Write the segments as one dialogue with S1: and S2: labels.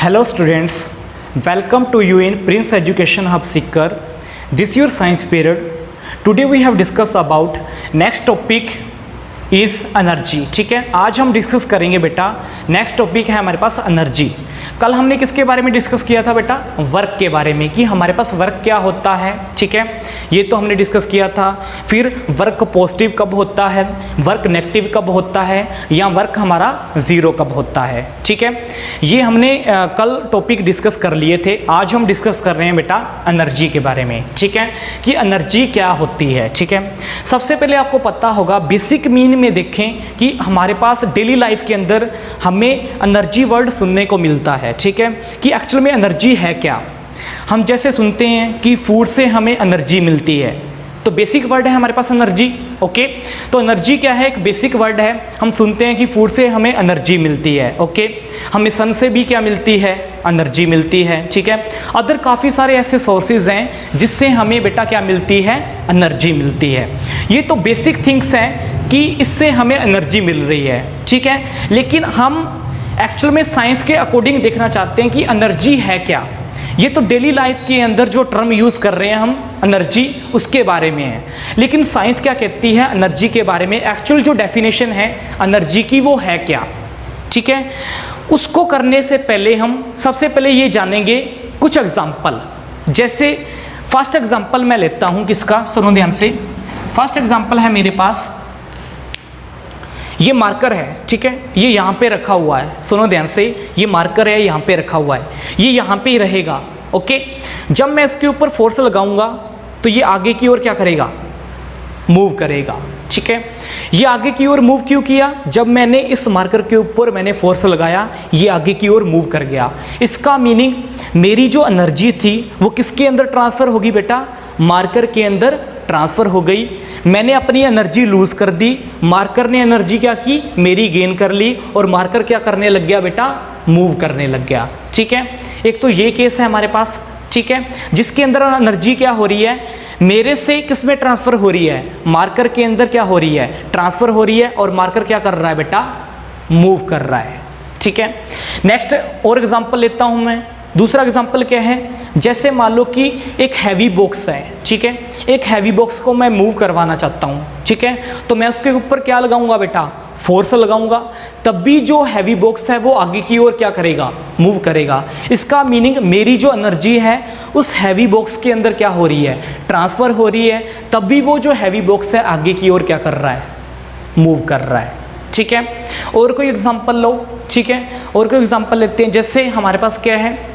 S1: Hello students, welcome to you in Prince Education Hub Seeker. This is your science period. Today we have discussed about next topic is energy. ठीक है, आज हम discuss करेंगे बेटा next topic है हमारे पास energy. कल हमने किसके बारे में डिस्कस किया था बेटा? वर्क के बारे में, कि हमारे पास वर्क क्या होता है. ठीक है, ये तो हमने डिस्कस किया था. फिर वर्क पॉजिटिव कब होता है, वर्क नेगेटिव कब होता है, या वर्क हमारा ज़ीरो कब होता है. ठीक है, ये हमने कल टॉपिक डिस्कस कर लिए थे. आज हम डिस्कस कर रहे हैं बेटा एनर्जी के बारे में. ठीक है, कि एनर्जी क्या होती है. ठीक है, सबसे पहले आपको पता होगा बेसिक मीन में देखें कि हमारे पास डेली लाइफ के अंदर हमें एनर्जी वर्ड सुनने को मिलता है. ठीक है, कि एक्चुअल में एनर्जी है क्या. हम जैसे सुनते हैं कि फूड से हमें एनर्जी मिलती है, तो बेसिक वर्ड है हमारे पास एनर्जी. ओके, तो एनर्जी क्या है? एक बेसिक वर्ड है. हम सुनते हैं कि फूड से हमें एनर्जी मिलती है. ओके, हमें सन से भी क्या मिलती है? एनर्जी मिलती है. ठीक है, अदर काफ़ी सारे ऐसे सोर्सेज हैं जिससे हमें बेटा क्या मिलती है? एनर्जी मिलती है. ये तो बेसिक थिंग्स हैं कि इससे हमें एनर्जी मिल रही है. ठीक है, लेकिन हम एक्चुअल में साइंस के अकॉर्डिंग देखना चाहते हैं कि एनर्जी है क्या. ये तो डेली लाइफ के अंदर जो टर्म यूज़ कर रहे हैं हम एनर्जी, उसके बारे में है. लेकिन साइंस क्या कहती है एनर्जी के बारे में? एक्चुअल जो डेफिनेशन है एनर्जी की वो है क्या. ठीक है, उसको करने से पहले हम सबसे पहले ये जानेंगे कुछ एग्जाम्पल. जैसे फर्स्ट एग्जाम्पल मैं लेता हूँ किसका, सुनो ध्यान से. फर्स्ट एग्जाम्पल है मेरे पास, ये मार्कर है. ठीक है, ये यहाँ पे रखा हुआ है. सुनो ध्यान से, ये मार्कर है, यहाँ पे रखा हुआ है, ये यहाँ पे ही रहेगा. ओके, जब मैं इसके ऊपर फोर्स लगाऊंगा तो ये आगे की ओर क्या करेगा? मूव करेगा. ठीक है, ये आगे की ओर मूव क्यों किया? जब मैंने इस मार्कर के ऊपर मैंने फोर्स लगाया, ये आगे की ओर मूव कर गया. इसका मीनिंग मेरी जो एनर्जी थी वो किसके अंदर ट्रांसफ़र होगी बेटा? मार्कर के अंदर ट्रांसफ़र हो गई. मैंने अपनी एनर्जी लूज़ कर दी, मार्कर ने एनर्जी क्या की? मेरी गेन कर ली, और मार्कर क्या करने लग गया बेटा? मूव करने लग गया. ठीक है, एक तो ये केस है हमारे पास. ठीक है, जिसके अंदर एनर्जी क्या हो रही है? मेरे से किस में ट्रांसफ़र हो रही है? मार्कर के अंदर क्या हो रही है? ट्रांसफ़र हो रही है, और मार्कर क्या कर रहा है बेटा? मूव कर रहा है. ठीक है, नेक्स्ट और एग्जांपल लेता हूँ मैं. दूसरा एग्जांपल क्या है? जैसे मान लो कि एक हैवी बॉक्स है. ठीक है, एक हैवी बॉक्स को मैं मूव करवाना चाहता हूँ. ठीक है, तो मैं उसके ऊपर क्या लगाऊंगा बेटा? फोर्स लगाऊंगा. तब भी जो हैवी बॉक्स है वो आगे की ओर क्या करेगा? मूव करेगा. इसका मीनिंग मेरी जो एनर्जी है उस हैवी बॉक्स के अंदर क्या हो रही है? ट्रांसफ़र हो रही है. तब भी वो जो हैवी बॉक्स है आगे की ओर क्या कर रहा है? मूव कर रहा है. ठीक है, और कोई एग्जाम्पल लो. ठीक है, और कोई एग्जाम्पल लेते हैं. जैसे हमारे पास क्या है?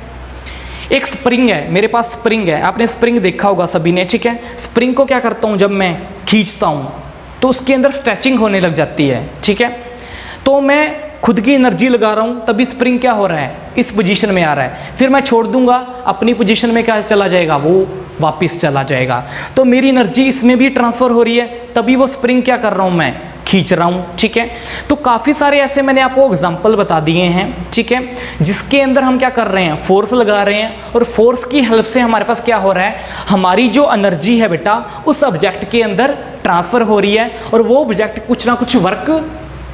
S1: एक स्प्रिंग है, मेरे पास स्प्रिंग है. आपने स्प्रिंग देखा होगा सभी ने. ठीक है, स्प्रिंग को क्या करता हूँ जब मैं खींचता हूँ तो उसके अंदर स्ट्रेचिंग होने लग जाती है. ठीक है, तो मैं खुद की एनर्जी लगा रहा हूँ, तभी स्प्रिंग क्या हो रहा है? इस पोजीशन में आ रहा है. फिर मैं छोड़ दूंगा, अपनी पोजीशन में क्या चला जाएगा? वो वापस चला जाएगा. तो मेरी एनर्जी इसमें भी ट्रांसफ़र हो रही है, तभी वो स्प्रिंग क्या कर रहा हूँ? मैं खींच रहा हूँ. ठीक है, तो काफ़ी सारे ऐसे मैंने आपको एग्जाम्पल बता दिए हैं. ठीक है, जिसके अंदर हम क्या कर रहे हैं? फोर्स लगा रहे हैं, और फोर्स की हेल्प से हमारे पास क्या हो रहा है? हमारी जो एनर्जी है बेटा उस ऑब्जेक्ट के अंदर ट्रांसफ़र हो रही है, और वो ऑब्जेक्ट कुछ ना कुछ वर्क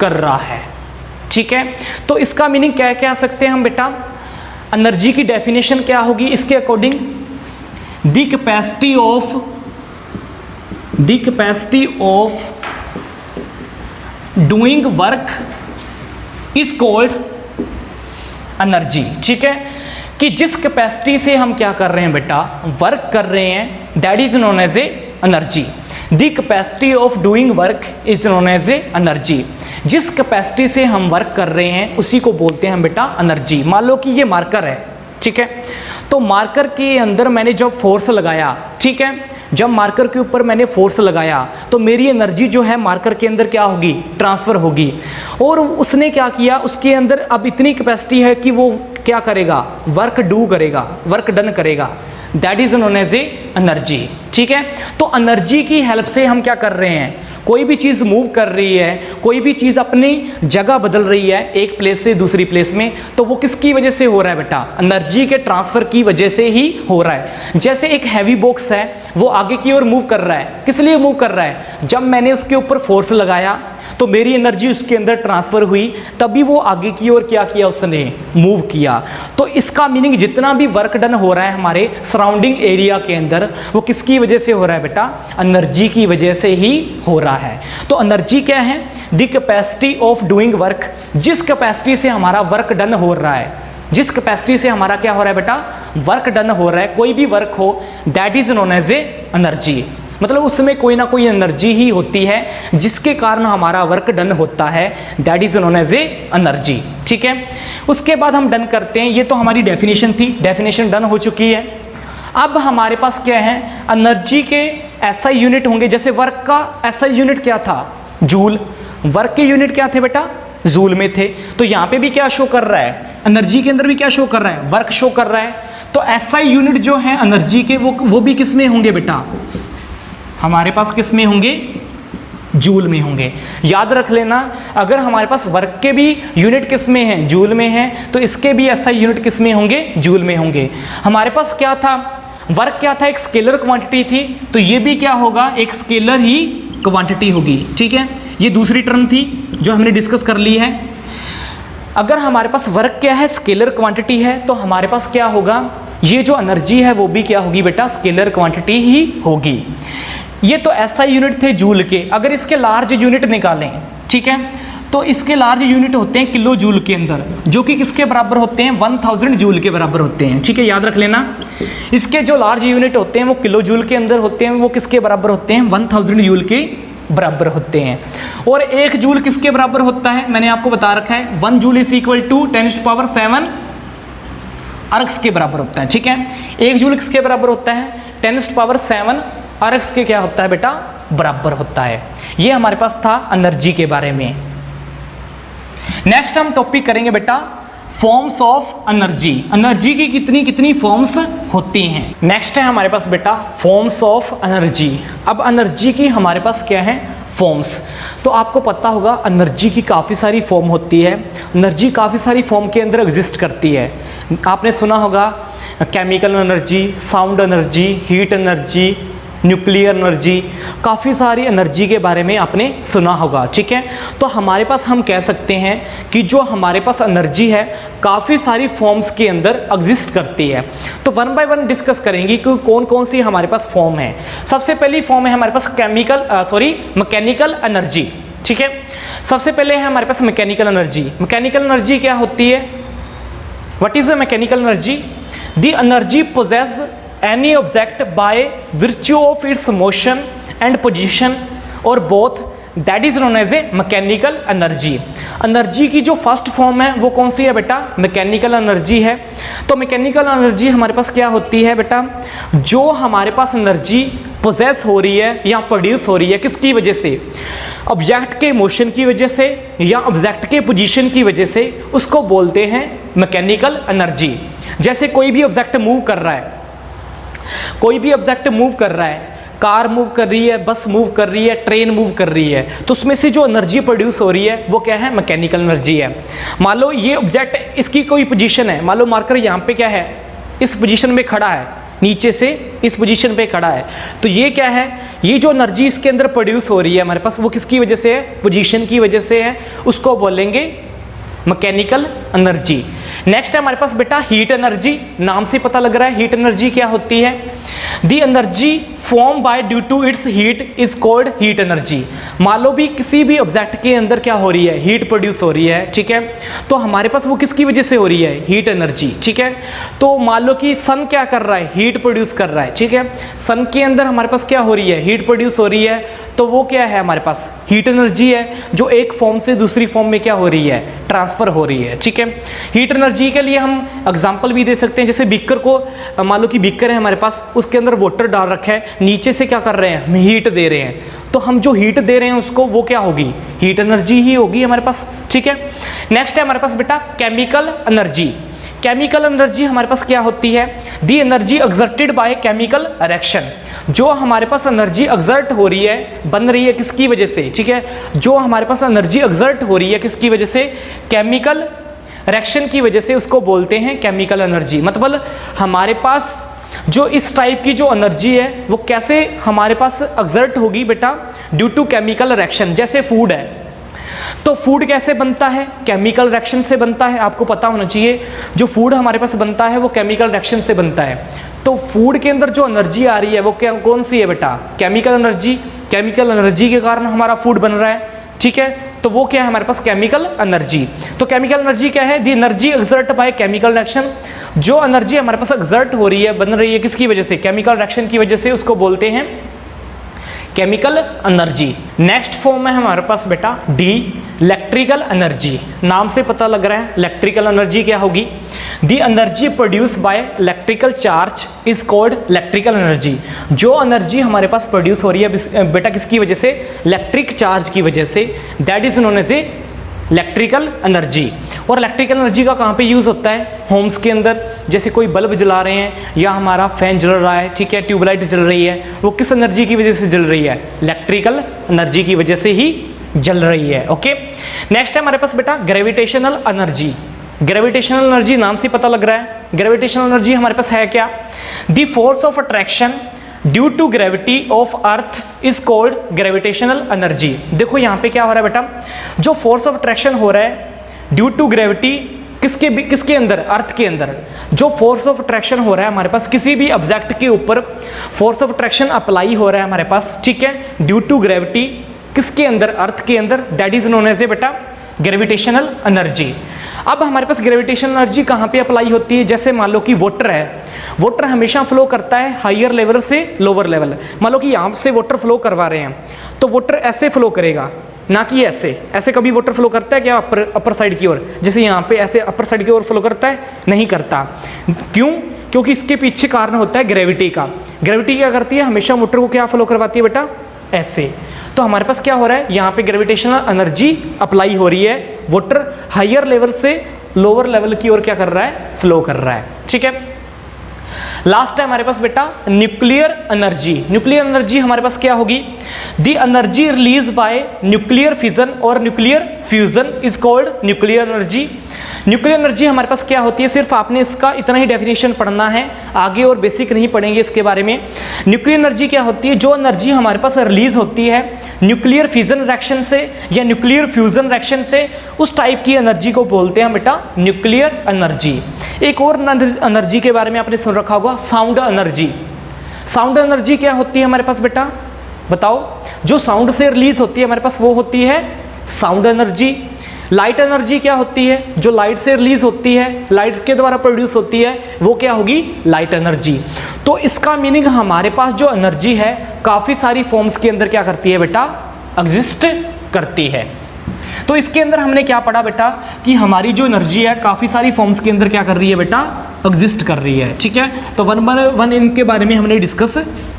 S1: कर रहा है. ठीक है, तो इसका मीनिंग क्या कह सकते हैं हम बेटा? एनर्जी की डेफिनेशन क्या होगी इसके according? The capacity of doing work is called energy. ठीक है, कि जिस कैपेसिटी से हम क्या कर रहे हैं बेटा? वर्क कर रहे हैं, that is known as a energy. The capacity of doing work is known as a energy. जिस कैपेसिटी से हम वर्क कर रहे हैं उसी को बोलते हैं हम बेटा एनर्जी. मान लो कि ये मार्कर है. ठीक है, तो मार्कर के अंदर मैंने जब फोर्स लगाया, ठीक है, जब मार्कर के ऊपर मैंने फोर्स लगाया तो मेरी एनर्जी जो है मार्कर के अंदर क्या होगी? ट्रांसफ़र होगी. और उसने क्या किया? उसके अंदर अब इतनी कैपेसिटी है कि वो क्या करेगा? वर्क डू करेगा, वर्क डन करेगा. That is known as a energy. ठीक है, तो एनर्जी की हेल्प से हम क्या कर रहे हैं? कोई भी चीज़ मूव कर रही है, कोई भी चीज़ अपनी जगह बदल रही है एक प्लेस से दूसरी प्लेस में, तो वो किसकी वजह से हो रहा है बेटा? एनर्जी के ट्रांसफ़र की वजह से ही हो रहा है. जैसे एक हैवी बॉक्स है, वो आगे की ओर मूव कर रहा है. किस लिए मूव कर रहा है? जब मैंने उसके ऊपर फोर्स लगाया तो मेरी एनर्जी उसके अंदर ट्रांसफ़र हुई, तभी वो आगे की ओर क्या किया, उसने मूव किया। तो इसका मीनिंग जितना भी वर्क डन हो रहा है हमारे सराउंडिंग एरिया के अंदर, वो किसकी वजह से हो रहा है बेटा, एनर्जी की वजह से ही हो रहा है। तो एनर्जी क्या है, the capacity of doing work, जिस कैपेसिटी से हमारा वर्क डन हो रहा है, जिस कैपेसिटी से हमारा क्या हो रहा है बेटा, वर्क डन हो रहा है, कोई भी वर्क हो, that is known as a energy. मतलब उसमें कोई ना कोई एनर्जी ही होती है जिसके कारण हमारा वर्क डन होता है, that is known as a energy. ठीक है, उसके बाद हम डन करते हैं, ये तो हमारी डेफिनेशन थी, डेफिनेशन डन हो चुकी है। अब हमारे पास क्या है, एनर्जी के ऐसा यूनिट होंगे, जैसे वर्क का ऐसा यूनिट क्या था, जूल। वर्क के यूनिट क्या थे बेटा, जूल में थे। तो यहाँ पे भी क्या शो कर रहा है, एनर्जी के अंदर भी क्या शो कर रहा है, वर्क शो कर रहा है। तो ऐसा यूनिट जो है एनर्जी के, वो भी किस में होंगे बेटा, हमारे पास किस में होंगे, जूल में होंगे। याद रख लेना, अगर हमारे पास वर्क के भी यूनिट किस में है, जूल में है, तो इसके भी ऐसा यूनिट किस में होंगे, जूल में होंगे। हमारे पास क्या था, वर्क क्या था, एक स्केलर क्वांटिटी थी, तो ये भी क्या होगा, एक स्केलर ही क्वांटिटी होगी। ठीक है, ये दूसरी टर्म थी जो हमने डिस्कस कर ली है। अगर हमारे पास वर्क क्या है, स्केलर क्वांटिटी है, तो हमारे पास क्या होगा, ये जो एनर्जी है वो भी क्या होगी बेटा, स्केलर क्वांटिटी ही होगी। ये तो ऐसा यूनिट थे जूल के। अगर इसके लार्ज यूनिट निकालें, ठीक है, तो इसके लार्ज यूनिट होते हैं किलो जूल के अंदर, जो कि किसके बराबर होते हैं, 1000 जूल के बराबर होते हैं। ठीक है, याद रख लेना, इसके जो लार्ज यूनिट होते हैं वो किलो जूल के अंदर होते हैं, वो किसके बराबर होते हैं, 1000 जूल के बराबर होते हैं। और 1 जूल किसके बराबर होता है, मैंने आपको बता रखा है, 1 जूल इज इक्वल टू 10⁻7 अर्ग्स के बराबर होता है। ठीक है, 1 जूल किसके बराबर होता है, 10⁻7 अर्ग्स के क्या होता है बेटा, बराबर होता है। ये हमारे पास था एनर्जी के बारे में। नेक्स्ट हम टॉपिक करेंगे बेटा फॉर्म्स ऑफ एनर्जी। एनर्जी की कितनी कितनी फॉर्म्स होती हैं। नेक्स्ट है हमारे पास बेटा फॉर्म्स ऑफ एनर्जी। अब एनर्जी की हमारे पास क्या है, फॉर्म्स। तो आपको पता होगा एनर्जी की काफ़ी सारी फॉर्म होती है। एनर्जी काफ़ी सारी फॉर्म के अंदर एग्जिस्ट करती है। आपने सुना होगा chemical energy, sound energy, heat energy, nuclear energy, काफ़ी सारी एनर्जी के बारे में आपने सुना होगा। ठीक है, तो हमारे पास हम कह सकते हैं कि जो हमारे पास एनर्जी है काफ़ी सारी फॉर्म्स के अंदर एग्जिस्ट करती है। तो वन बाय वन डिस्कस करेंगे कि कौन कौन सी हमारे पास फॉर्म है। सबसे पहली फॉर्म है हमारे पास मैकेनिकल एनर्जी। ठीक है, सबसे पहले है हमारे पास मैकेनिकल एनर्जी। मैकेनिकल एनर्जी क्या होती है, what is the mechanical energy, the energy possessed any object by virtue of its motion and position or both, that is known as a mechanical energy। Energy की जो first form है वो कौन सी है बेटा, मैकेनिकल एनर्जी है। तो mechanical energy हमारे पास क्या होती है बेटा, जो हमारे पास एनर्जी पोजेस हो रही है या प्रोड्यूस हो रही है किसकी वजह से, ऑब्जेक्ट के मोशन की वजह से या ऑब्जेक्ट के पोजीशन की वजह से, उसको बोलते हैं मैकेनिकल एनर्जी। जैसे कोई भी ऑब्जेक्ट मूव कर रहा है, कोई भी ऑब्जेक्ट मूव कर रहा है, कार मूव कर रही है, बस मूव कर रही है, ट्रेन मूव कर रही है, तो उसमें से जो एनर्जी प्रोड्यूस हो रही है वो क्या है, मैकेनिकल एनर्जी है। मान लो ये ऑब्जेक्ट, इसकी कोई पोजीशन है, मान लो मार्कर यहाँ पे क्या है, इस पोजीशन में खड़ा है, नीचे से इस पोजीशन पे खड़ा है, तो ये क्या है, ये जो एनर्जी इसके अंदर प्रोड्यूस हो रही है हमारे पास, वो किसकी वजह से है, पोजीशन की वजह से है, उसको बोलेंगे मैकेनिकल एनर्जी। नेक्स्ट है हमारे पास बेटा हीट एनर्जी। नाम से पता लग रहा है हीट एनर्जी क्या होती है, the energy form by due to its heat is called heat energy. मान लो भी किसी भी ऑब्जेक्ट के अंदर क्या हो रही है, हीट प्रोड्यूस हो रही है। ठीक है, तो हमारे पास वो किसकी वजह से हो रही है, हीट एनर्जी। ठीक है, तो मान लो कि सन क्या कर रहा है, हीट प्रोड्यूस कर रहा है। ठीक है, सन के अंदर हमारे पास क्या हो रही है, हीट प्रोड्यूस हो रही है, तो वो क्या है हमारे पास, हीट एनर्जी है, जो एक फॉर्म से दूसरी फॉर्म में क्या हो रही है, ट्रांसफर हो रही है। ठीक है, हीट एनर्जी के लिए हम एग्जांपल भी दे सकते हैं, जैसे बीकर को, मान लो कि बीकर है हमारे पास, उसके अंदर वाटर डाल रखा है, नीचे से क्या कर रहे हैं, हम हीट दे रहे हैं, तो हम जो हीट दे रहे हैं उसको, वो क्या होगी, हीट एनर्जी ही होगी हमारे पास। ठीक है, नेक्स्ट है हमारे पास बेटा केमिकल एनर्जी। केमिकल एनर्जी हमारे पास क्या होती है, the energy exerted by chemical reaction. जो हमारे पास एनर्जी एक्सर्ट हो रही है, बन रही है किसकी वजह से, ठीक है, जो हमारे पास एनर्जी एक्सर्ट हो रही है किसकी वजह से, केमिकल रिएक्शन की वजह से, उसको बोलते हैं केमिकल एनर्जी। मतलब हमारे पास जो इस टाइप की जो एनर्जी है वो कैसे हमारे पास एक्सर्ट होगी बेटा, ड्यू टू केमिकल रिएक्शन। जैसे फूड है, तो फूड कैसे बनता है? केमिकल रिएक्शन से बनता है, आपको पता होना चाहिए। जो फूड हमारे पास बनता है वो केमिकल रिएक्शन से बनता है। तो फूड के अंदर जो एनर्जी आ रही है वो क्या, कौन सी है बेटा? Chemical energy. केमिकल एनर्जी के कारण हमारा फूड बन रहा है, ठीक है। तो वो क्या है हमारे पास? Chemical energy. तो केमिकल एनर्जी क्या है? The energy exert by chemical reaction. जो एनर्जी हमारे पास एक्सर्ट हो रही है, बन रही है, किसकी वजह से? केमिकल रिएक्शन की वजह से, उसको बोलते हैं केमिकल एनर्जी। नेक्स्ट फॉर्म है हमारे पास बेटा डी, इलेक्ट्रिकल एनर्जी। नाम से पता लग रहा है इलेक्ट्रिकल एनर्जी क्या होगी? दी energy produce by electrical charge is called electrical energy. जो एनर्जी हमारे पास प्रोड्यूस हो रही है बेटा किसकी वजह से? इलेक्ट्रिक चार्ज की वजह से, that is known as a electrical energy. और इलेक्ट्रिकल एनर्जी का कहाँ पे यूज़ होता है? होम्स के अंदर। जैसे कोई बल्ब जला रहे हैं या हमारा फैन जल रहा है, ठीक है, ट्यूबलाइट जल रही है, वो किस एनर्जी की वजह से जल रही है? इलेक्ट्रिकल एनर्जी की वजह से ही जल रही है। ओके, नेक्स्ट है हमारे पास बेटा ग्रेविटेशनल एनर्जी। ग्रेविटेशनल एनर्जी नाम से पता लग रहा है, ग्रेविटेशनल एनर्जी हमारे पास है क्या? The force of attraction due to gravity of earth is called gravitational energy. देखो यहाँ पे क्या हो रहा है बेटा, जो फोर्स ऑफ अट्रैक्शन हो रहा है ड्यू टू ग्रेविटी, किसके अंदर? अर्थ के अंदर। जो फोर्स ऑफ अट्रैक्शन हो रहा है हमारे पास किसी भी ऑब्जेक्ट के ऊपर फोर्स ऑफ अट्रैक्शन अप्लाई हो रहा है हमारे पास, ठीक है, ड्यू टू ग्रेविटी, किसके अंदर? अर्थ के अंदर, that is known as a बेटा ग्रेविटेशनल एनर्जी। अब हमारे पास ग्रेविटेशनल एनर्जी कहाँ पे अप्लाई होती है? जैसे मान लो कि वाटर है, वाटर हमेशा फ्लो करता है हायर लेवल से लोअर लेवल। मान लो कि यहाँ से वाटर फ्लो करवा रहे हैं तो वाटर ऐसे फ्लो करेगा, ना कि ऐसे। ऐसे कभी वाटर फ्लो करता है क्या अपर साइड की ओर? जैसे यहाँ पे ऐसे अपर साइड की ओर फ्लो करता है? नहीं करता। क्यों? क्योंकि इसके पीछे कारण होता है ग्रेविटी का। ग्रेविटी क्या करती है? हमेशा वाटर को क्या फ्लो करवाती है बेटा? ऐसे। तो हमारे पास क्या हो रहा है यहाँ पे? ग्रेविटेशनल एनर्जी अप्लाई हो रही है, वाटर हायर लेवल से लोअर लेवल की ओर क्या कर रहा है? फ्लो कर रहा है, ठीक है। लास्ट है हमारे पास बेटा न्यूक्लियर एनर्जी। न्यूक्लियर एनर्जी हमारे पास क्या होगी? The energy release by nuclear fission और nuclear fusion is called nuclear energy. Nuclear energy हमारे पास क्या होती है? सिर्फ आपने इसका इतना ही डेफिनेशन पढ़ना है, आगे और बेसिक नहीं पढ़ेंगे इसके बारे में। न्यूक्लियर एनर्जी क्या होती है? जो एनर्जी हमारे पास रिलीज होती है न्यूक्लियर फिजन रिएक्शन से या न्यूक्लियर फ्यूजन रिएक्शन से, उस टाइप की एनर्जी को बोलते हैं बेटा न्यूक्लियर एनर्जी। एक और एनर्जी के बारे में आपने सुन रखा होगा, साउंड एनर्जी। साउंड एनर्जी क्या होती है हमारे पास बेटा? बताओ। जो साउंड से रिलीज होती है हमारे पास वो होती है साउंड एनर्जी। लाइट एनर्जी क्या होती है? जो लाइट से रिलीज होती है, लाइट के द्वारा प्रोड्यूस होती है, वो क्या होगी? Light energy. तो इसका मीनिंग हमारे पास जो एनर्जी है काफ़ी सारी फॉर्म्स के अंदर क्या करती है बेटा? एग्जिस्ट करती है। तो इसके अंदर हमने क्या पढ़ा बेटा कि हमारी जो एनर्जी है काफ़ी सारी फॉर्म्स के अंदर क्या कर रही है बेटा? एग्जिस्ट कर रही है, ठीक है। तो वन बाय वन इनके बारे में हमने डिस्कस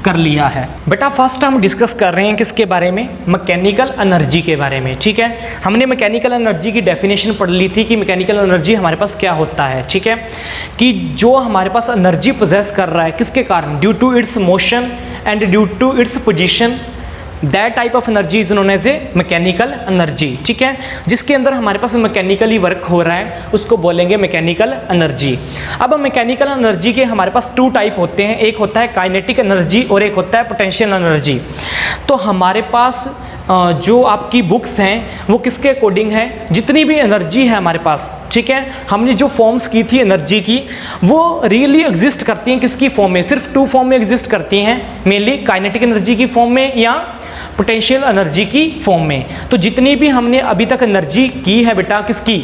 S1: कर लिया है बेटा। फर्स्ट हम डिस्कस कर रहे हैं किसके बारे में? मैकेनिकल एनर्जी के बारे में, ठीक है। हमने मैकेनिकल एनर्जी की डेफिनेशन पढ़ ली थी कि मैकेनिकल एनर्जी हमारे पास क्या होता है, ठीक है, कि जो हमारे पास एनर्जी पोजेस कर रहा है किसके कारण? Due to its motion and due to its position, that type of energy is known as a mechanical energy, ठीक है। जिसके अंदर हमारे पास मैकेनिकली वर्क हो रहा है उसको बोलेंगे मैकेनिकल एनर्जी। अब मैकेनिकल एनर्जी के हमारे पास टू टाइप होते हैं, एक होता है काइनेटिक एनर्जी और एक होता है पोटेंशियल एनर्जी। तो हमारे पास जो आपकी बुक्स हैं वो किसके अकॉर्डिंग है? जितनी भी एनर्जी है हमारे पास, ठीक है, हमने जो फॉर्म्स की थी एनर्जी की वो रियली एग्जिस्ट करती हैं किसकी फॉर्म में? सिर्फ टू फॉर्म में एग्जिस्ट करती हैं, मेनली काइनेटिक एनर्जी की फॉर्म में या पोटेंशियल एनर्जी की फॉर्म में। तो जितनी भी हमने अभी तक एनर्जी की है बेटा किसकी?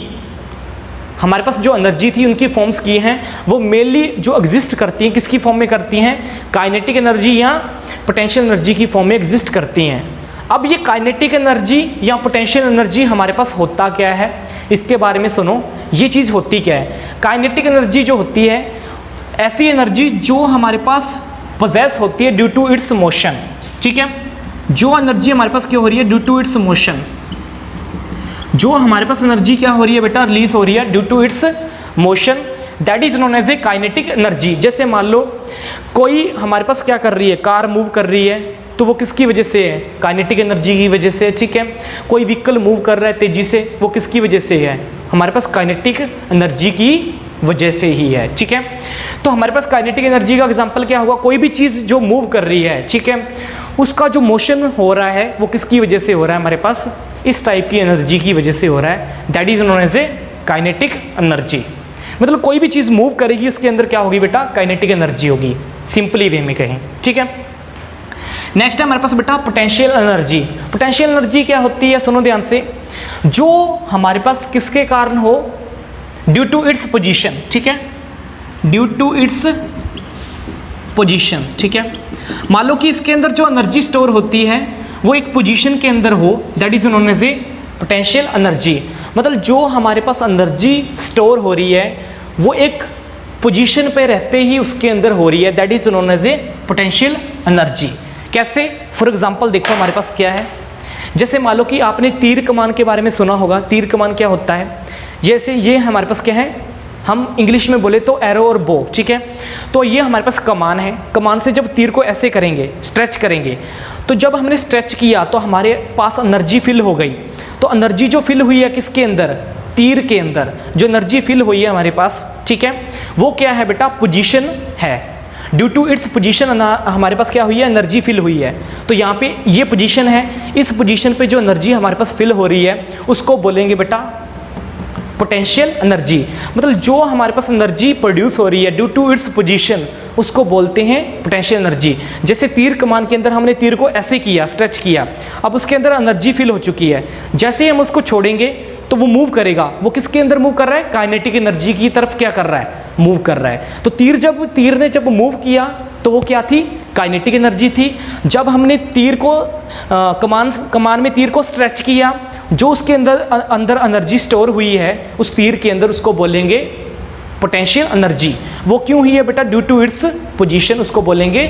S1: हमारे पास जो एनर्जी थी उनकी फॉर्म्स की हैं वो मेनली जो एग्जिस्ट करती हैं किसकी फॉर्म में करती हैं? काइनेटिक एनर्जी या पोटेंशियल एनर्जी की फॉर्म में एग्जिस्ट करती हैं। अब ये काइनेटिक एनर्जी या पोटेंशियल एनर्जी हमारे पास होता क्या है इसके बारे में सुनो। ये चीज़ होती क्या है? काइनेटिक एनर्जी जो होती है ऐसी एनर्जी जो हमारे पास पोजेस होती है ड्यू टू इट्स मोशन, ठीक है। जो एनर्जी हमारे पास क्या हो रही है? Due to its motion. जो हमारे पास एनर्जी क्या हो रही है बेटा? रिलीज हो रही है due to its motion, that is known as a kinetic energy. जैसे मान लो कोई हमारे पास क्या कर रही है? कार मूव कर रही है, तो वो किसकी वजह से है? काइनेटिक एनर्जी की वजह से, ठीक है। कोई व्हीकल मूव कर रहा है तेजी से, वो किसकी वजह से है? हमारे पास काइनेटिक एनर्जी की वजह से ही है, ठीक है। तो हमारे पास काइनेटिक एनर्जी का एग्जांपल क्या होगा? कोई भी चीज़ जो मूव कर रही है, ठीक है, उसका जो मोशन हो रहा है वो किसकी वजह से हो रहा है, हमारे पास इस टाइप की एनर्जी की वजह से हो रहा है, that is known as a kinetic energy. मतलब कोई भी चीज़ मूव करेगी उसके अंदर क्या होगी बेटा, काइनेटिक एनर्जी होगी, सिंपली वे में कहें, ठीक है। नेक्स्ट है हमारे पास बेटा पोटेंशियल एनर्जी। पोटेंशियल एनर्जी क्या होती है, सुनो ध्यान से, जो हमारे पास किसके कारण हो, ड्यू टू इट्स पोजीशन, ठीक है, ड्यू टू इट्स पोजीशन, ठीक है। मान लो कि इसके अंदर जो एनर्जी स्टोर होती है वो एक पोजीशन के अंदर हो, that is known as a potential energy. मतलब जो हमारे पास एनर्जी स्टोर हो रही है वो एक पोजीशन पे रहते ही उसके अंदर हो रही है, that is known as a potential energy. कैसे, फॉर एग्जांपल देखो हमारे पास क्या है, जैसे मान लो कि आपने तीर कमान के बारे में सुना होगा। तीर कमान क्या होता है, जैसे ये हमारे पास क्या है, हम इंग्लिश में बोले तो एरो और बो, ठीक है। तो ये हमारे पास कमान है, कमान से जब तीर को ऐसे करेंगे, स्ट्रेच करेंगे, तो जब हमने स्ट्रेच किया तो हमारे पास एनर्जी फिल हो गई। तो एनर्जी जो फिल हुई है किसके अंदर, तीर के अंदर जो एनर्जी फिल हुई है हमारे पास, ठीक है, वो क्या है बेटा, पोजीशन है। ड्यू टू इट्स पोजीशन हमारे पास क्या हुई है, एनर्जी फिल हुई है। तो यहाँ पे ये पोजीशन है, इस पोजीशन पे जो एनर्जी हमारे पास फिल हो रही है उसको बोलेंगे बेटा पोटेंशियल एनर्जी। मतलब जो हमारे पास एनर्जी प्रोड्यूस हो रही है ड्यू टू इट्स पोजीशन उसको बोलते हैं पोटेंशियल एनर्जी। जैसे तीर कमान के अंदर हमने तीर को ऐसे किया, स्ट्रेच किया, अब उसके अंदर एनर्जी फिल हो चुकी है, जैसे ही हम उसको छोड़ेंगे तो वो मूव करेगा। वो किसके अंदर मूव कर रहा है, काइनेटिक एनर्जी की तरफ क्या कर रहा है, मूव कर रहा है। तो तीर ने जब मूव किया तो वो क्या थी, काइनेटिक एनर्जी थी। जब हमने तीर को कमान में तीर को स्ट्रेच किया, जो उसके अंदर एनर्जी स्टोर हुई है उस तीर के अंदर, उसको बोलेंगे पोटेंशियल एनर्जी। वो क्यों हुई है बेटा, ड्यू टू इट्स पोजीशन, उसको बोलेंगे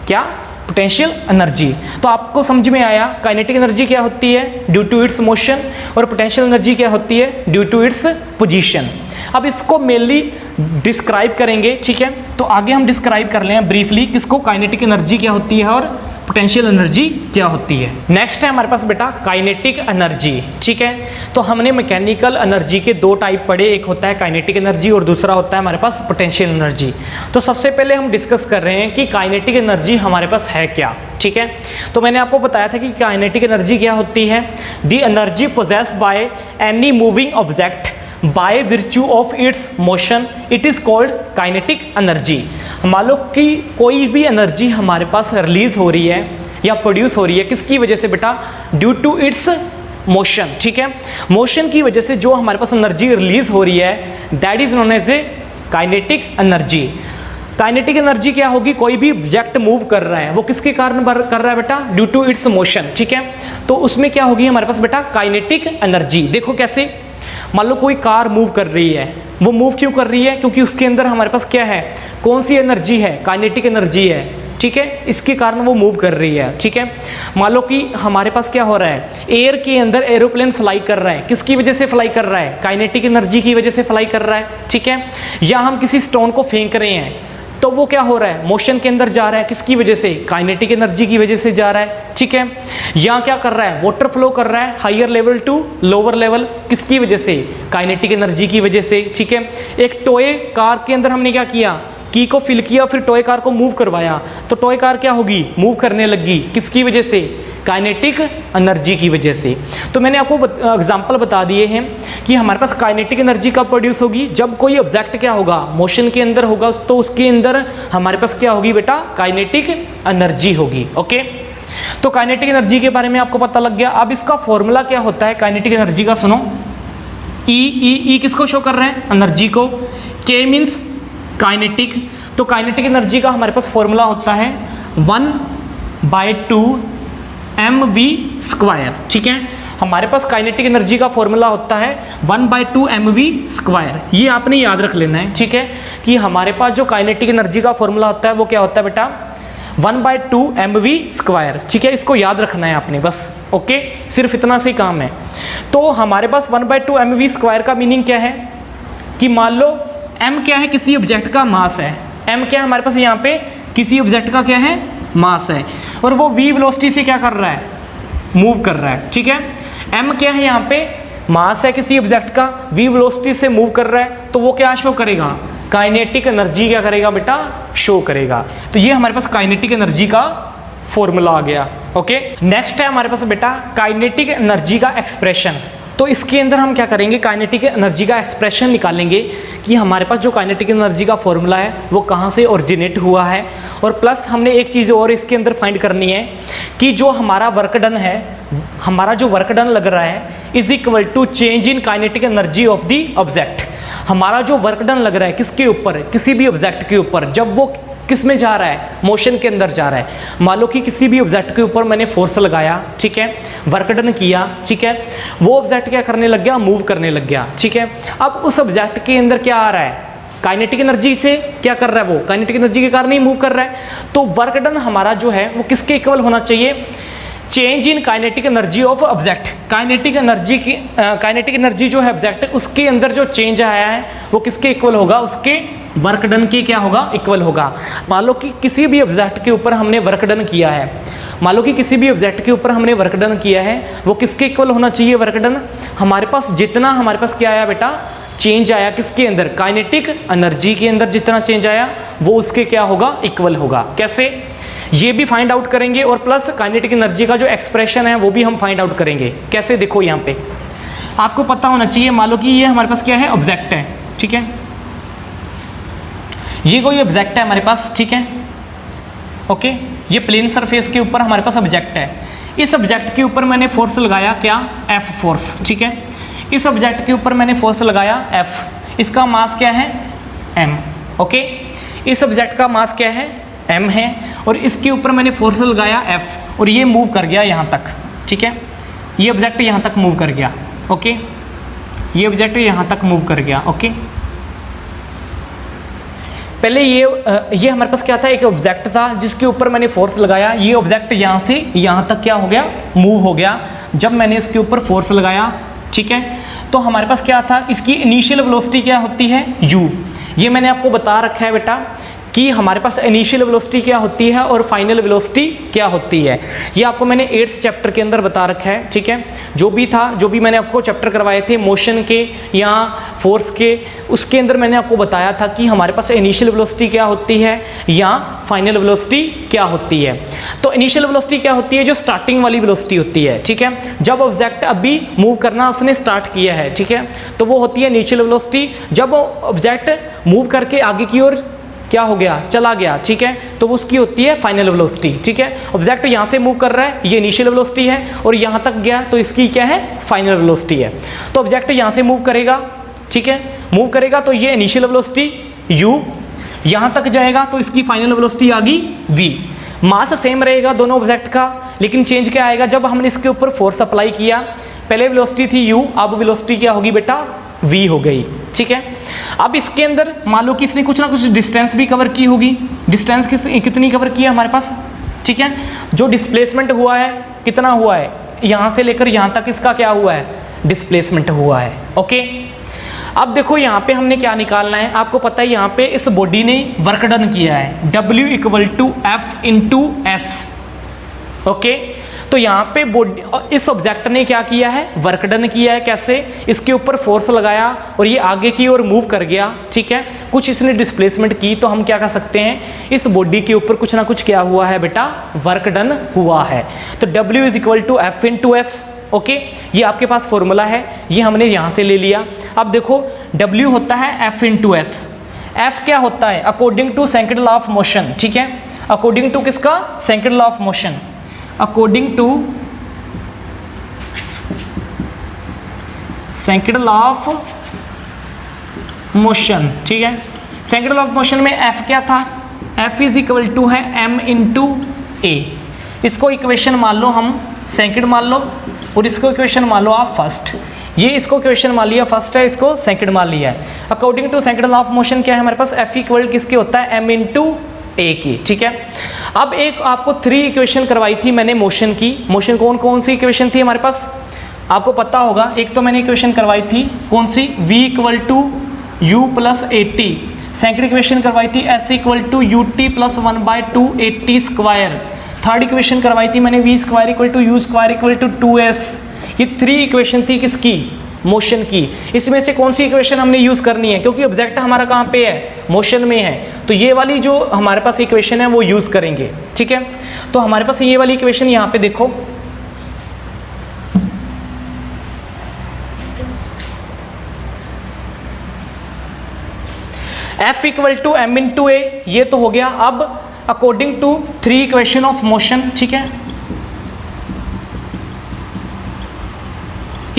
S1: क्या, पोटेंशियल एनर्जी। तो आपको समझ में आया काइनेटिक एनर्जी क्या होती है, ड्यू टू इट्स मोशन, और पोटेंशियल एनर्जी क्या होती है, ड्यू टू इट्स पोजीशन। अब इसको मेनली डिस्क्राइब करेंगे, ठीक है। तो आगे हम डिस्क्राइब कर लें ब्रीफली किसको, काइनेटिक एनर्जी क्या होती है और पोटेंशियल एनर्जी क्या होती है। नेक्स्ट है हमारे पास बेटा काइनेटिक एनर्जी, ठीक है। तो हमने मैकेनिकल एनर्जी के दो टाइप पढ़े, एक होता है काइनेटिक एनर्जी और दूसरा होता है हमारे पास पोटेंशियल एनर्जी। तो सबसे पहले हम डिस्कस कर रहे हैं कि काइनेटिक एनर्जी हमारे पास है क्या, ठीक है। तो मैंने आपको बताया था कि काइनेटिक एनर्जी क्या होती है, the energy possessed by any moving object by virtue of its motion, it is called kinetic energy. मान लो कि कोई भी एनर्जी हमारे पास रिलीज हो रही है या प्रोड्यूस हो रही है, किसकी वजह से बेटा, ड्यू टू इट्स मोशन, ठीक है। मोशन की वजह से जो हमारे पास एनर्जी रिलीज हो रही है that is known as a kinetic energy. Kinetic energy क्या होगी, कोई भी ऑब्जेक्ट मूव कर रहा है वो किसके कारण कर रहा है बेटा, ड्यू टू इट्स मोशन, ठीक है। तो उसमें क्या होगी हमारे पास बेटा काइनेटिक एनर्जी। देखो कैसे, मान लो कोई कार मूव कर रही है, वो मूव क्यों कर रही है, क्योंकि उसके अंदर हमारे पास क्या है, कौन सी एनर्जी है, काइनेटिक एनर्जी है, ठीक है, इसके कारण वो मूव कर रही है, ठीक है। मान लो कि हमारे पास क्या हो रहा है, एयर के अंदर एरोप्लेन फ्लाई कर रहा है, किसकी वजह से फ्लाई कर रहा है, काइनेटिक एनर्जी की वजह से फ्लाई कर रहा है, ठीक है। या हम किसी स्टोन को फेंक रहे हैं तो वो क्या हो रहा है, मोशन के अंदर जा रहा है, किसकी वजह से, काइनेटिक एनर्जी की वजह से जा रहा है, ठीक है। या क्या कर रहा है, वाटर फ्लो कर रहा है higher level to lower level, किसकी वजह से, काइनेटिक एनर्जी की वजह से, ठीक है। एक टॉय कार के अंदर हमने क्या किया, की को फिल किया, फिर टॉय कार को मूव करवाया, तो टॉय कार क्या होगी, मूव करने लगी, किसकी वजह से, काइनेटिक एनर्जी की वजह से। तो मैंने आपको एग्जांपल बता दिए हैं कि हमारे पास काइनेटिक एनर्जी कब प्रोड्यूस होगी, जब कोई ऑब्जेक्ट क्या होगा, मोशन के अंदर होगा, तो उसके अंदर हमारे पास क्या होगी बेटा, काइनेटिक एनर्जी होगी, ओके। तो काइनेटिक एनर्जी के बारे में आपको पता लग गया। अब इसका फॉर्मूला क्या होता है काइनेटिक एनर्जी का, सुनो, ई किसको शो कर रहे हैं, एनर्जी को, के मीन्स काइनेटिक। तो काइनेटिक एनर्जी का हमारे पास फॉर्मूला होता है 1/2 mv², ठीक है। हमारे पास काइनेटिक एनर्जी का फॉर्मूला होता है 1/2 mv²। ये आपने याद रख लेना है, ठीक है, कि हमारे पास जो काइनेटिक एनर्जी का फॉर्मूला होता है वो क्या होता है बेटा, 1/2 mv², ठीक है। इसको याद रखना है आपने बस, ओके, सिर्फ इतना से काम है। तो हमारे पास 1/2 mv² का मीनिंग क्या है कि मान लो m क्या है, किसी ऑब्जेक्ट का मास है, m क्या है हमारे पास यहाँ पे, किसी ऑब्जेक्ट का क्या है, मास है, और वो v वेलोसिटी से क्या कर रहा है, मूव कर रहा है, ठीक है। m क्या है यहाँ पे, मास है किसी ऑब्जेक्ट का, v वेलोसिटी से मूव कर रहा है, तो वो क्या शो करेगा, काइनेटिक एनर्जी क्या करेगा बेटा, शो करेगा। तो ये हमारे पास काइनेटिक एनर्जी का फॉर्मूला आ गया। ओके, नेक्स्ट है हमारे पास बेटा काइनेटिक एनर्जी का एक्सप्रेशन। तो इसके अंदर हम क्या करेंगे, काइनेटिक एनर्जी का एक्सप्रेशन निकालेंगे कि हमारे पास जो काइनेटिक एनर्जी का फॉर्मूला है वो कहाँ से ओरिजिनेट हुआ है, और प्लस हमने एक चीज़ और इसके अंदर फाइंड करनी है कि जो हमारा वर्क डन है, हमारा जो वर्क डन लग रहा है is equal to change in kinetic energy of the object. हमारा जो वर्क डन लग रहा है किसके ऊपर, किसी भी ऑब्जेक्ट के ऊपर, जब वो किस में जा रहा है, मोशन के अंदर जा रहा है। मान लो कि किसी भी ऑब्जेक्ट के ऊपर मैंने फोर्स लगाया, ठीक है, वर्क डन किया, ठीक है, वो ऑब्जेक्ट क्या करने लग गया, मूव करने लग गया, ठीक है। अब उस ऑब्जेक्ट के अंदर क्या आ रहा है, काइनेटिक एनर्जी से क्या कर रहा है, वो काइनेटिक एनर्जी के कारण ही मूव कर रहा है। तो वर्क डन हमारा जो है वो किसके इक्वल होना चाहिए, change in kinetic energy of object. Kinetic energy जो है ऑब्जेक्ट उसके अंदर जो चेंज आया है वो किसके इक्वल होगा, उसके वर्क डन के क्या होगा, इक्वल होगा। मान लो कि किसी भी ऑब्जेक्ट के ऊपर हमने वर्क डन किया है, मान लो कि किसी भी ऑब्जेक्ट के ऊपर हमने वर्क डन किया है, वो किसके इक्वल होना चाहिए वर्क डन, हमारे पास जितना हमारे पास क्या आया बेटा, चेंज आया किसके अंदर, काइनेटिक एनर्जी के अंदर जितना चेंज आया वो उसके क्या होगा, इक्वल होगा। कैसे, ये भी फाइंड आउट करेंगे, और प्लस काइनेटिक एनर्जी का जो एक्सप्रेशन है वो भी हम फाइंड आउट करेंगे। कैसे, देखो यहाँ पे आपको पता होना चाहिए, मान लो कि ये हमारे पास क्या है, ऑब्जेक्ट है, ठीक है, ये कोई ऑब्जेक्ट है हमारे पास, ठीक है, ओके, ये प्लेन सरफेस के ऊपर हमारे पास ऑब्जेक्ट है। इस ऑब्जेक्ट के ऊपर मैंने फोर्स लगाया क्या, एफ फोर्स, ठीक है, इस ऑब्जेक्ट के ऊपर मैंने फोर्स लगाया एफ, इसका मास क्या है, एम, ओके, इस ऑब्जेक्ट का मास क्या है, एम है, और इसके ऊपर मैंने फोर्स लगाया एफ, और ये मूव कर गया यहाँ तक, ठीक है, ये ऑब्जेक्ट यहाँ तक मूव कर गया, ओके, ये ऑब्जेक्ट यहाँ तक मूव कर गया, ओके। पहले ये हमारे पास क्या था, एक ऑब्जेक्ट था जिसके ऊपर मैंने फोर्स लगाया, ये ऑब्जेक्ट यहाँ से यहाँ तक क्या हो गया, मूव हो गया जब मैंने इसके ऊपर फोर्स लगाया, ठीक है। तो हमारे पास क्या था, इसकी इनिशियल वेलोसिटी क्या होती है, u। ये मैंने आपको बता रखा है बेटा कि हमारे पास इनिशियल वेलोसिटी क्या होती है और फाइनल वेलोसिटी क्या होती है। ये आपको मैंने 8th चैप्टर के अंदर बता रखा है, ठीक है, जो भी था, जो भी मैंने आपको चैप्टर करवाए थे मोशन के या फोर्स के, उसके अंदर मैंने आपको बताया था कि हमारे पास इनिशियल वेलोसिटी क्या होती है या फाइनल वेलोसिटी क्या होती है। तो इनिशियल वेलोसिटी क्या होती है, जो स्टार्टिंग वाली वेलोसिटी होती है, ठीक है, जब ऑब्जेक्ट अभी मूव करना उसने स्टार्ट किया है, ठीक है, तो वो होती है इनिशियल वेलोसिटी। जब ऑब्जेक्ट मूव करके आगे की ओर क्या हो गया, चला गया, ठीक है, तो वो उसकी होती है फाइनल वेलोसिटी, ठीक है। ऑब्जेक्ट यहाँ से मूव कर रहा है, ये इनिशियल वेलोसिटी है, और यहाँ तक गया तो इसकी क्या है, फाइनल वेलोसिटी है। तो ऑब्जेक्ट यहाँ से मूव करेगा, ठीक है, मूव करेगा तो ये इनिशियल वेलोसिटी u, यहाँ तक जाएगा तो इसकी फाइनल वेलोसिटी आ गई v। मास सेम रहेगा दोनों ऑब्जेक्ट का, लेकिन चेंज क्या आएगा, जब हमने इसके ऊपर फोर्स अप्लाई किया, पहले वेलोसिटी थी u, अब वेलोसिटी क्या होगी बेटा, v हो गई, ठीक है। अब इसके अंदर मान लो कि इसने कुछ ना कुछ डिस्टेंस भी कवर की होगी, डिस्टेंस कितनी कवर की है हमारे पास, ठीक है, जो डिस्प्लेसमेंट हुआ है कितना हुआ है, यहाँ से लेकर यहाँ तक इसका क्या हुआ है, डिस्प्लेसमेंट हुआ है, ओके। अब देखो यहाँ पे हमने क्या निकालना है, आपको पता है यहाँ पे इस बॉडी ने वर्क डन किया है W equal to F into S, okay. तो यहाँ पे बॉडी, इस ऑब्जेक्ट ने क्या किया है, वर्क डन किया है। कैसे, इसके ऊपर फोर्स लगाया और ये आगे की ओर मूव कर गया, ठीक है, कुछ इसने डिस्प्लेसमेंट की, तो हम क्या कर सकते हैं, इस बॉडी के ऊपर कुछ ना कुछ क्या हुआ है बेटा, वर्क डन हुआ है। तो W is equal to F into S, okay, ये आपके पास फॉर्मूला है, ये हमने यहाँ से ले लिया। अब देखो W होता है एफ इंटू एस, एफ क्या होता है, according to second law of motion, ठीक है, अकॉर्डिंग टू किसका, second law of motion, according to second law of motion, ठीक है। सेकंड लॉ ऑफ मोशन में एफ क्या था, एफ इज इक्वल टू है एम इंटू ए। इसको इक्वेशन मान लो हम सेकंड मान लो, और इसको इक्वेशन मान लो आप फर्स्ट। ये इसको इक्वेशन मान लिया फर्स्ट है, इसको सेकंड मान लिया है। According to second law of motion क्या है हमारे पास, एफ इक्वल किसके होता है, एम इंटू ए की, ठीक है। अब एक आपको 3 इक्वेशन करवाई थी मैंने मोशन की, मोशन कौन कौन सी इक्वेशन थी हमारे पास, आपको पता होगा। एक तो मैंने इक्वेशन करवाई थी कौन सी, v equal to u plus 80। Second equation करवाई थी s equal to u t plus 1/2 80 square. Third equation करवाई थी मैंने v square equal to u square equal to 2s। ये 3 इक्वेशन थी किसकी, मोशन की। इसमें से कौन सी इक्वेशन हमने यूज़ करनी है, क्योंकि ऑब्जेक्ट हमारा कहाँ पे है, मोशन में है, तो ये वाली जो हमारे पास इक्वेशन है वो यूज़ करेंगे। ठीक है, तो हमारे पास ये वाली इक्वेशन यहाँ पे देखो, F equal to m into a, ये तो हो गया। अब according to 3 equation of motion, ठीक है,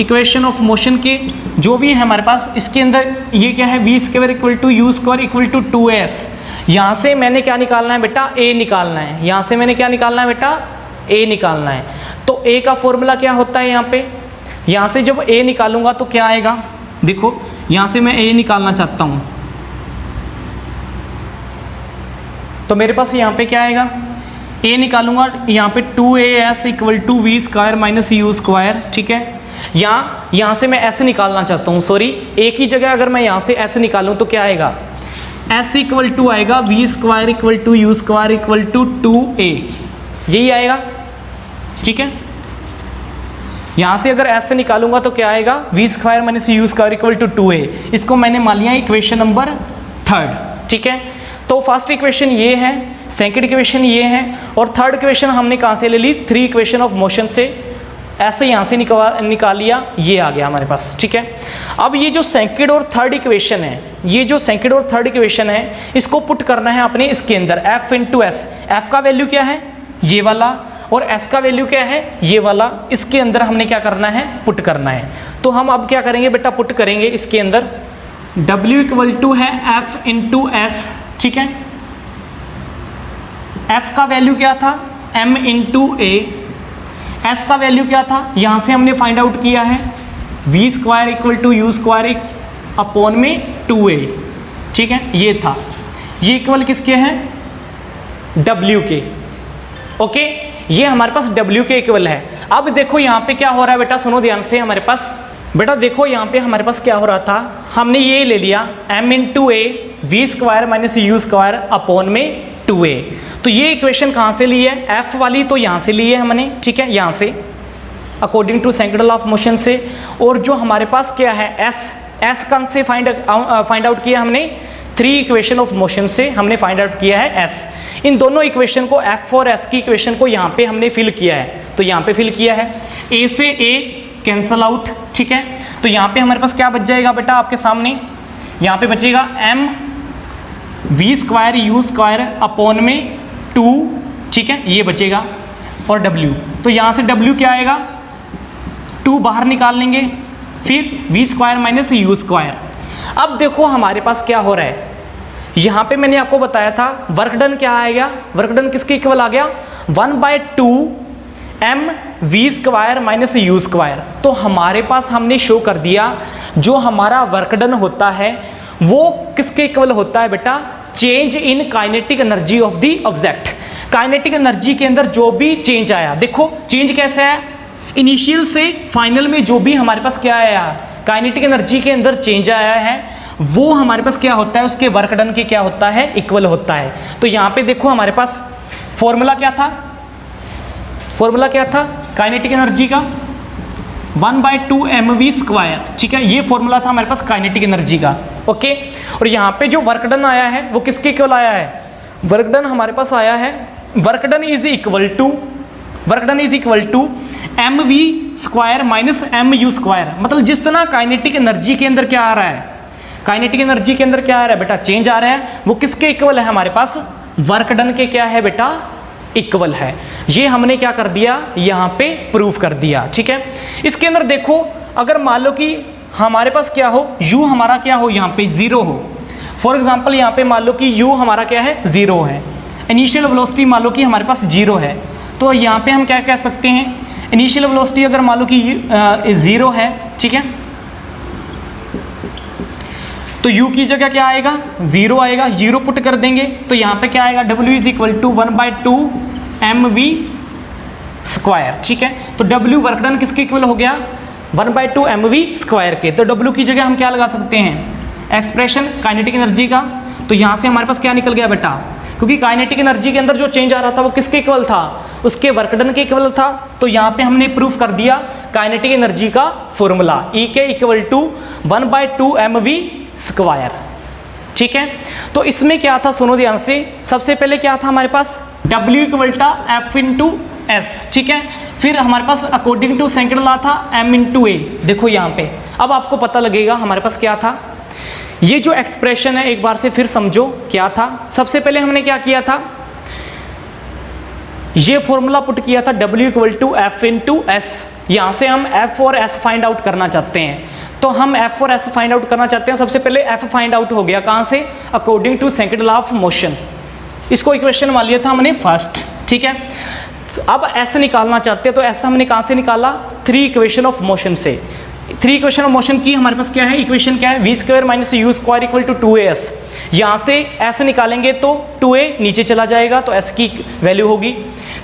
S1: इक्वेशन ऑफ मोशन के जो भी है हमारे पास, इसके अंदर ये क्या है, v square equal to u square equal to 2s। यहाँ से मैंने क्या निकालना है बेटा, a निकालना है। यहाँ से मैंने क्या निकालना है बेटा, a निकालना है। तो a का फॉर्मूला क्या होता है यहाँ पे, यहाँ से जब a निकालूंगा तो क्या आएगा, देखो यहाँ से मैं a निकालना चाहता हूँ, तो मेरे पास यहाँ पे क्या आएगा, a निकालूंगा यहाँ पे 2as equal to v square minus u square. ठीक है, यहाँ से मैं s निकालना चाहता हूँ, सॉरी a की जगह अगर मैं यहाँ से s निकालूँ तो क्या आएगा, s इक्वल टू आएगा v square equal to u square equal to 2a, यही आएगा। ठीक है, यहाँ से अगर s निकालूंगा तो क्या आएगा, v square minus u square equal to 2a। इसको मैंने मान लिया इक्वेशन नंबर 3। ठीक है, तो फर्स्ट इक्वेशन ये है, सेकंड इक्वेशन ये है, और थर्ड इक्वेशन हमने कहाँ से ले ली, 3 इक्वेशन ऑफ मोशन से, ऐसे यहाँ से निकाल लिया, ये आ गया हमारे पास। ठीक है, अब ये जो सेकंड और थर्ड इक्वेशन है, ये जो सेकंड और थर्ड इक्वेशन है, इसको पुट करना है अपने इसके अंदर, f इंटू एस। एफ का वैल्यू क्या है, ये वाला, और s का वैल्यू क्या है, ये वाला। इसके अंदर हमने क्या करना है, पुट करना है। तो हम अब क्या करेंगे बेटा, पुट करेंगे इसके अंदर, w इक्वल टू है f इंटू एस। ठीक है, f का वैल्यू क्या था, m इंटू ए, s का वैल्यू क्या था, यहाँ से हमने फाइंड आउट किया है v square equal to u square upon में 2a। ठीक है, ये था, ये इक्वल किसके हैं, w के। ओके, ये हमारे पास w के इक्वल है। अब देखो यहाँ पे क्या हो रहा है बेटा, सुनो ध्यान से, हमारे पास बेटा देखो यहाँ पे हमारे पास क्या हो रहा था, हमने ये ले लिया m into A V square minus u square upon में 2a। तो ये इक्वेशन कहाँ से ली है, f वाली तो यहाँ से ली है हमने। ठीक है, यहाँ से according to second law of motion से, और जो हमारे पास क्या है s कहाँ से फाइंड आउट किया हमने, 3 इक्वेशन ऑफ मोशन से हमने फाइंड आउट किया है s। इन दोनों इक्वेशन को, f और s की इक्वेशन को यहाँ पे हमने फिल किया है, तो यहाँ पे फिल किया है, a से a कैंसल आउट। ठीक है, तो यहाँ पे हमारे पास क्या बच जाएगा बेटा आपके सामने, यहाँ पे बचेगा m v square u square upon में 2। ठीक है, ये बचेगा, और w, तो यहाँ से w क्या आएगा, 2 बाहर निकाल लेंगे, फिर v square minus u square. अब देखो हमारे पास क्या हो रहा है, यहाँ पे मैंने आपको बताया था वर्क डन क्या आएगा, वर्क डन किसके इक्वल आ गया, 1/2 m v square minus u square. तो हमारे पास हमने शो कर दिया जो हमारा वर्क डन होता है वो किसके इक्वल होता है बेटा, change in kinetic energy of the object. Kinetic energy के अंदर जो भी चेंज आया, देखो चेंज कैसे आया, इनिशियल से फाइनल में जो भी हमारे पास क्या आया, काइनेटिक एनर्जी के अंदर चेंज आया है, वो हमारे पास क्या होता है, उसके वर्क डन के क्या होता है, इक्वल होता है। तो यहाँ पे देखो हमारे पास फॉर्मूला क्या था, फॉर्मूला क्या था काइनेटिक एनर्जी का, 1/2 mv स्क्वायर। ठीक है, ये फॉर्मूला था हमारे पास काइनेटिक एनर्जी का। ओके, और यहाँ पे जो वर्क डन आया है वो किसके इक्वल आया है, वर्क डन हमारे पास आया है, work done is equal to m v square minus m u square. मतलब जिस तरह काइनेटिक एनर्जी के अंदर क्या आ रहा है, काइनेटिक एनर्जी के अंदर क्या आ रहा है बेटा, चेंज आ रहा है, वो किसके इक्वल है हमारे पास, वर्क डन के क्या है बेटा, इक्वल है। ये हमने क्या कर दिया, यहाँ पे प्रूफ कर दिया। ठीक है, इसके अंदर देखो अगर मान लो कि हमारे पास क्या हो, u हमारा क्या हो, यहाँ पे 0 हो। फॉर एग्जांपल यहाँ पे मान लो कि u हमारा क्या है, 0 है, इनिशियल वेलोसिटी मान लो कि हमारे पास 0 है, तो यहाँ पे हम क्या कह सकते हैं, इनिशियल वेलोसिटी अगर मान लो कि 0 है, ठीक है, तो u की जगह क्या आएगा, 0 आएगा, 0 पुट कर देंगे तो यहाँ पे क्या आएगा, w is equal to 1/2 mv square. ठीक है, तो w वर्क डन किसके इक्वल हो गया, 1/2 mv स्क्वायर के। तो w की जगह हम क्या लगा सकते हैं, एक्सप्रेशन काइनेटिक एनर्जी का, तो यहाँ से हमारे पास क्या निकल गया बेटा, क्योंकि काइनेटिक एनर्जी के अंदर जो चेंज आ रहा था वो किसके इक्वल था, उसके वर्क डन के इक्वल था। तो यहाँ पे हमने प्रूफ कर दिया काइनेटिक एनर्जी का फॉर्मूला E के इक्वल टू 1/2 mv स्क्वायर। ठीक है, तो इसमें क्या था, सुनो ध्यान से। सबसे पहले क्या था हमारे पास, W इक्वल था F इंटू एस। ठीक है, फिर हमारे पास अकॉर्डिंग टू सेकंड लॉ था M इंटू ए। देखो यहाँ पे अब आपको पता लगेगा हमारे पास क्या था। ये जो एक्सप्रेशन है एक बार से फिर समझो क्या था। सबसे पहले हमने क्या किया था, ये फॉर्मूला पुट किया था W equal to F into s. यहाँ से हम F और S फाइंड आउट करना चाहते हैं, तो हम F और S फाइंड आउट करना चाहते हैं। सबसे पहले F फाइंड आउट हो गया, कहाँ से, according to second law of motion. इसको इक्वेशन मान लिया था हमने फर्स्ट। ठीक है, अब S निकालना चाहते हैं, तो S हमने कहाँ से निकाला, 3 इक्वेशन ऑफ मोशन से। 3 इक्वेशन ऑफ मोशन की हमारे पास क्या है, इक्वेशन क्या है, v square minus u square equal to 2as। यहाँ से S निकालेंगे तो 2a नीचे चला जाएगा, तो S की वैल्यू होगी।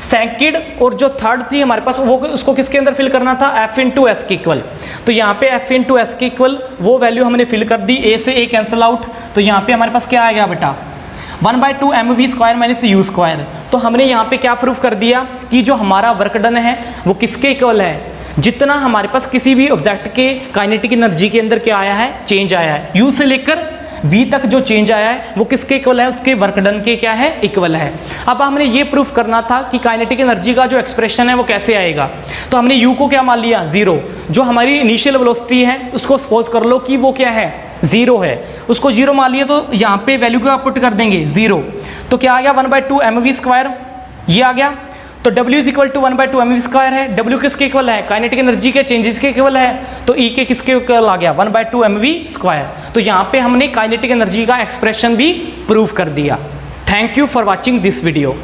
S1: सेकंड और जो थर्ड थी हमारे पास, वो उसको किसके अंदर फिल करना था, f इंटू एस के इक्वल। तो यहाँ पे f इंटू एस के इक्वल वो वैल्यू हमने फिल कर दी, a से a कैंसिल आउट। तो यहाँ पे हमारे पास क्या आ गया बेटा, 1/2 mv square minus u square. तो हमने यहाँ पे क्या प्रूफ कर दिया कि जो हमारा वर्क डन है वो किसके इक्वल है, जितना हमारे पास किसी भी ऑब्जेक्ट के काइनेटिक एनर्जी के अंदर क्या आया है, चेंज आया है। u से लेकर v तक जो चेंज आया है वो किसके इक्वल है, उसके वर्क डन के क्या है, इक्वल है। अब हमने ये प्रूफ करना था कि काइनेटिक एनर्जी का जो एक्सप्रेशन है वो कैसे आएगा। तो हमने u को क्या मान लिया, 0। जो हमारी इनिशियल वेलोसिटी है उसको सपोज कर लो कि वो क्या है, 0 है, उसको 0 मान लिया। तो यहाँ पे वैल्यू को पुट कर देंगे 0, तो क्या आ गया 1/2 mv स्क्वायर, ये आ गया। तो W is equal to 1/2 mv square है। W किसके इक्वल है, काइनेटिक एनर्जी के चेंजेस के इक्वल है। तो E के किसके इक्वल आ गया, 1/2 mv स्क्वायर। तो यहाँ पे हमने काइनेटिक एनर्जी का एक्सप्रेशन भी प्रूव कर दिया। Thank you for watching this video.